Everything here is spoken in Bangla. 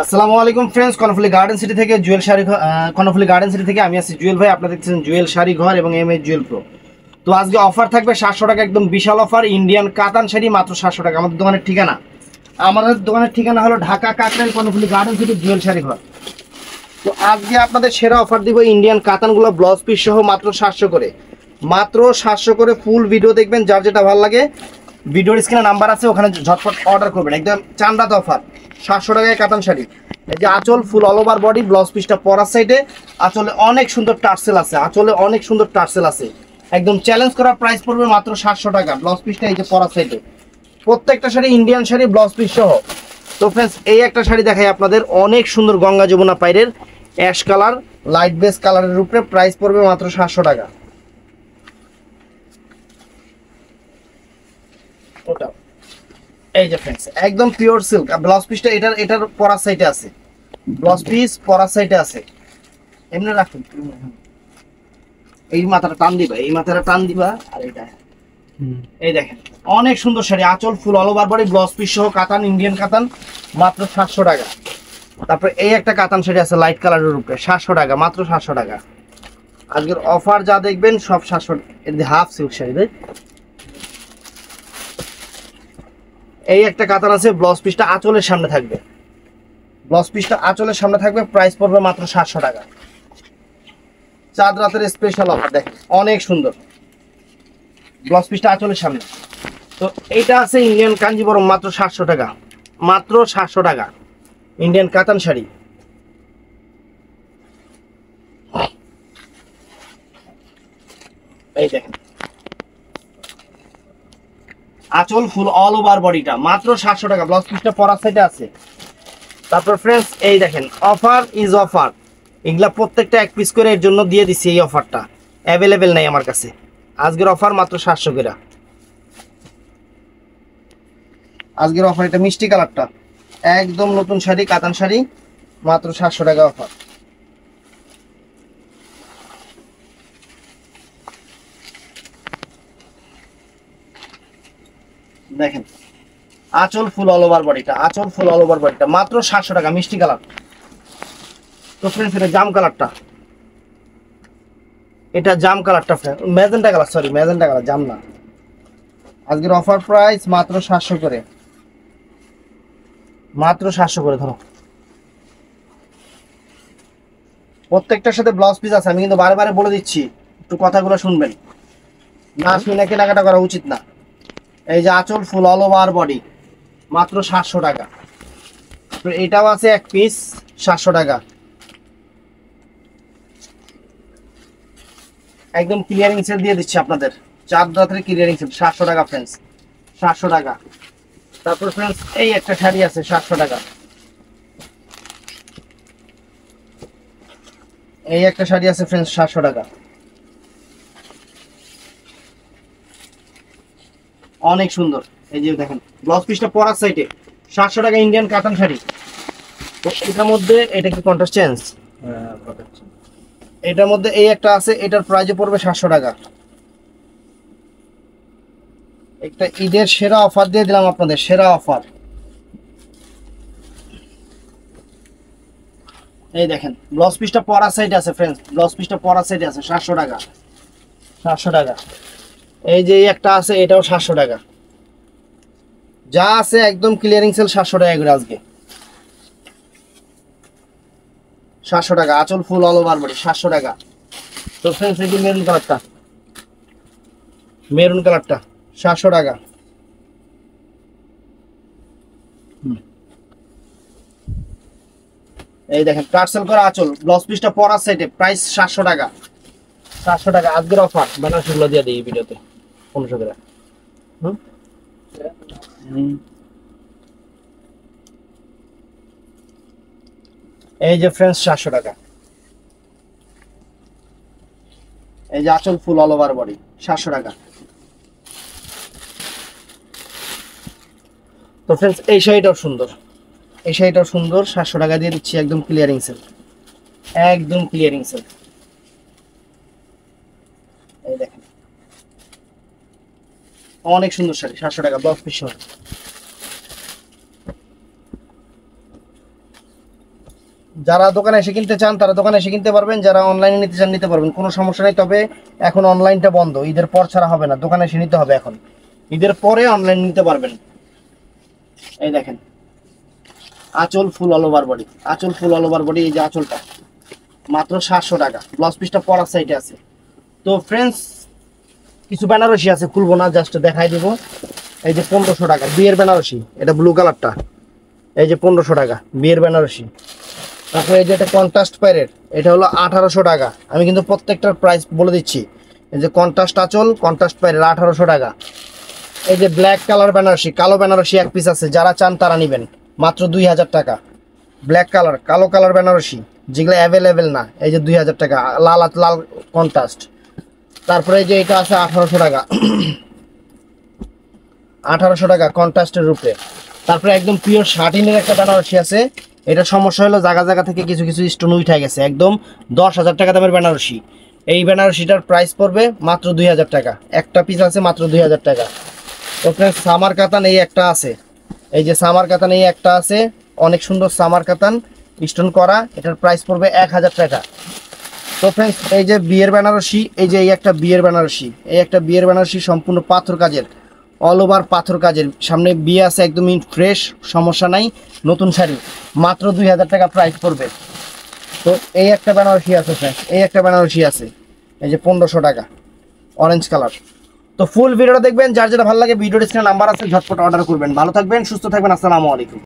আসসালামু আলাইকুম ফ্রেন্ডস, কর্ণফুলী গার্ডেন সিটি থেকে জুয়েল শাড়ি কর্ণফুলী গার্ডেন সিটি থেকে আমি আছি জুয়েল ভাই। আপনারা দেখছেন জুয়েল শাড়ি ঘর এবং এম এস জুয়েল প্রো। তো আজকে অফার থাকবে 700 টাকা, একদম বিশাল অফার। ইন্ডিয়ান কাতান শাড়ি মাত্র 700 টাকা। আমাদের দোকানের ঠিকানা হলো ঢাকা কাকরাইল, কর্ণফুলী গার্ডেন সিটি, জুয়েল শাড়ি ঘর। তো আজকে আপনাদের সেরা অফার দিব, ইন্ডিয়ান কাতানগুলো ব্লাউজ পিস সহ মাত্র 700 করে। মাত্র 700 করে। ফুল ভিডিও দেখবেন, যার যেটা ভালো লাগে ভিডিওর স্ক্রিনে নাম্বার আছে, ওখানে ঝটপট অর্ডার করবেন। একদম চান্দাত অফার, 700 টাকায় কাতান শাড়ি। এই যে আঁচল ফুল অল ওভার বডি, ব্লাউজ পিসটা পরার সাইডে। আঁচলে অনেক সুন্দর টার্সেল আছে, একদম চ্যালেঞ্জ করা প্রাইস পড়বে মাত্র 700 টাকা। ব্লাউজ পিসটা এই যে পরার সাইডে, প্রত্যেকটা sari Indian sari blouse piece সহ। তো ফ্রেন্ডস, এই একটা শাড়ি দেখাই আপনাদের, অনেক সুন্দর গঙ্গা যমুনা পাইরের অ্যাশ কালার, লাইট বেস কালারের উপরে, প্রাইস পড়বে মাত্র 700 টাকা। ওটা এই যে ফ্রেন্ডস, একদম পিওর সিল্ক। ব্লাউজ পিসটা এটার পরার সাইডে আছে, ব্লাউজ পিস পরার সাইডে আছে। এমনি রাখুন, এই মাথাটা টান দিবা, আর এটা এই দেখেন, অনেক সুন্দর শাড়ি। আঁচল ফুল all over body, blouse piece সহ কাতান, ইন্ডিয়ান কাতান, মাত্র 700 টাকা। তারপরে এই একটা কাতান শাড়ি আছে লাইট কালারের উপরে, 700 টাকা, মাত্র 700 টাকা। আজকের অফার যা দেখবেন সব 700। Half silk sari. এই একটা কাতান আছে, ব্লাউজ পিসটা আঁচলের সামনে থাকবে, প্রাইস পড়বে মাত্র 700 টাকা। চাঁদ রাতের স্পেশাল অফার, দেখেন অনেক সুন্দর, ব্লাউজ পিসটা আঁচলের সামনে। তো এইটা আছে ইন্ডিয়ান কাঞ্জিবরম, মাত্র 700 টাকা, মাত্র 700 টাকা। ইন্ডিয়ান কাতান শাড়ি। এই দেখেন, আঁচল ফুল অল ওভার বডিটা, মাত্র 700 টাকা। ব্লাউজ পিসটা পরার সাইডে আছে। তারপর ফ্রেন্ডস, এই দেখেন, অফার ইজ অফার। এগুলা প্রত্যেকটা এক পিস করে এর জন্য দিয়ে দিচ্ছি। এই অফারটা অ্যাভেলেবেল নাই আমার কাছে। আজকের অফার মাত্র 700 করে। আজকের অফার এটা মিষ্টি কালারটা, একদম নতুন শাড়ি, কাতান শাড়ি, মাত্র 700 টাকা অফার। দেখেন, আঁচল ফুল অল ওভার বডিটা, মাত্র 700 টাকা, মিষ্টি কালার। তো ফ্রেন্ডস, এটা জাম কালারটা, ফ্রেন্ড ম্যাজেন্টা কালার, জাম না। আজকের অফার প্রাইস মাত্র 700 করে, ধরো। প্রত্যেকটার সাথে ব্লাউজ পিস আছে, আমি কিন্তু বারে বলে দিচ্ছি, একটু কথাগুলো শুনবেন, না শুনে কেনাকাটা করা উচিত না। এই যে আঁচল ফুল অল ওভার বডি, মাত্র 700 টাকা। তো এটাও আছে এক পিস, 700 টাকা। একদম ক্লিয়ারিং সেল দিয়ে দিচ্ছি আপনাদের, 4 রাতের ক্লিয়ারিং সেল, 700 টাকা ফ্রেন্ডস, 700 টাকা। তারপর ফ্রেন্ডস, এই একটা শাড়ি আছে 700 টাকা, ফ্রেন্ডস 700 টাকা। অনেক সুন্দর। এই যে দেখেন, ব্লাউজ পিসটা পরার সাইডে, 700 টাকা ইন্ডিয়ান কাতান শাড়ি। তো এটার মধ্যে, এটা কি কন্ট্রাস্ট চেঞ্জ? এটার মধ্যে এই একটা আছে, এটার প্রাইসে পড়বে 700 টাকা। একটা ঈদের সেরা অফার দিয়ে দিলাম আপনাদের, সেরা অফার। এই দেখেন, ব্লাউজ পিসটা পরার সাইডে আছে ফ্রেন্ডস, 700 টাকা, 700 টাকা। এই যে একটা আছে, এটাও 700 টাকা। যা আছে একদম ক্লিয়ারিং সেল, 700 টাকা করে আজকে, 700 টাকা। আঁচল ফুল অল ওভার বডি, 700 টাকা। তো ফ্রেন্ডস, এই যে মেরুন কালারটা 700 টাকা। এই দেখেন, টার্সেল করা আঁচল, ব্লাউজ পিসটা পরার সাইডে, প্রাইস 700 টাকা, 700 টাকা। আজকের অফার, বেনারসিগুলো দিয়ে দিই এই ভিডিওতে 1500 টাকা। এই যে ফ্রেন্ডস, 700 টাকা। এই যে আঁচল ফুল অল ওভার বডি, 700 টাকা। তো ফ্রেন্ডস, এই শাড়িটাও সুন্দর, 700 টাকা দিয়ে দিচ্ছি, একদম ক্লিয়ারিং সেল, এই দেখেন, অনেক সুন্দর শাড়ি, 700 টাকা, ব্লাউজ পিস সহ। যারা দোকানে এসে কিনতে চান তারা দোকানে এসে কিনতে পারবেন, যারা অনলাইনে নিতে চান নিতে পারবেন, কোনো সমস্যা নেই। তবে এখন অনলাইনটা বন্ধ, ঈদের পর ছাড়া হবে না, দোকানে এসে নিতে হবে। এখন ঈদের পরে অনলাইন নিতে পারবেন। এই দেখেন আঁচল ফুল অল ওভার বডি, আঁচল ফুল অল ওভার বডি। এই যে আঁচলটা মাত্র 700 টাকা, ব্লাউজ পিসটা পরার সাইডে আছে। তো ফ্রেন্ডস কিছু বেনারসি আছে, খুলবো না, জাস্ট দেখাই দিব। এই যে 1500 টাকা বিয়ের বেনারসি, এটা ব্লু কালারটা, এই যে 1500 টাকা বিয়ের বেনারসি। তারপরে এই যে এটা কন্ট্রাস্ট প্যারের, এটা হলো 1800 টাকা। আমি কিন্তু প্রত্যেকটার প্রাইস বলে দিচ্ছি। এই যে কন্ট্রাস্ট আঁচল, কন্ট্রাস্ট প্যারের 1800 টাকা। এই যে ব্ল্যাক কালার বেনারসি, কালো বেনারসি এক পিস আছে, যারা চান তারা নেবেন, মাত্র 2000 টাকা। ব্ল্যাক কালার, কালো কালার বেনারসি যেগুলো অ্যাভেলেবেল না, এই যে 2000 টাকা, লাল লাল কন্ট্রাস্ট। তারপরে এই যে এটা আছে 1800 টাকা, 1800 টাকা কন্ট্রাস্টের রূপে। তারপরে একদম পিওর শাটিনের একটা বেনারসি আছে, এটা সমস্যা হলো জায়গা জায়গা থেকে কিছু কিছু স্টোন উঠে গেছে, একদম 10,000 টাকা দামের বেনারসি। এই বেনারসিটার প্রাইস পড়বে মাত্র 2000 টাকা, একটা পিস আছে মাত্র 2000 টাকা। তো ফ্রেন্ডস সামার কাতান এই একটা আছে, এই যে সামার কাতান এই একটা আছে, অনেক সুন্দর সামার কাতান স্টোন করা, এটার প্রাইস পড়বে 1000 টাকা। তো ফ্রেন্ডস এই যে বিয়ের বেনারসি, এই যে এই একটা বিয়ের বেনারসি, এই একটা বিয়ের বেনারসি সম্পূর্ণ পাথর কাজের, অল ওভার পাথর কাজের, সামনে বিয়ে আছে, একদমই ফ্রেশ, সমস্যা নাই, নতুন শাড়ি, মাত্র 2000 টাকা প্রাইস পড়বে। তো এই একটা বেনারসি আছে ফ্রেন্ডস, এই একটা বেনারসি আছে, এই যে 1500 টাকা অরেঞ্জ কালার। তো ফুল ভিডিওটা দেখবেন, যার যেটা ভালো লাগে ভিডিও ডিসক্রিপশনে নাম্বার আছে, ঝটপট অর্ডার করবেন। ভালো থাকবেন, সুস্থ থাকবেন, আসসালামু আলাইকুম।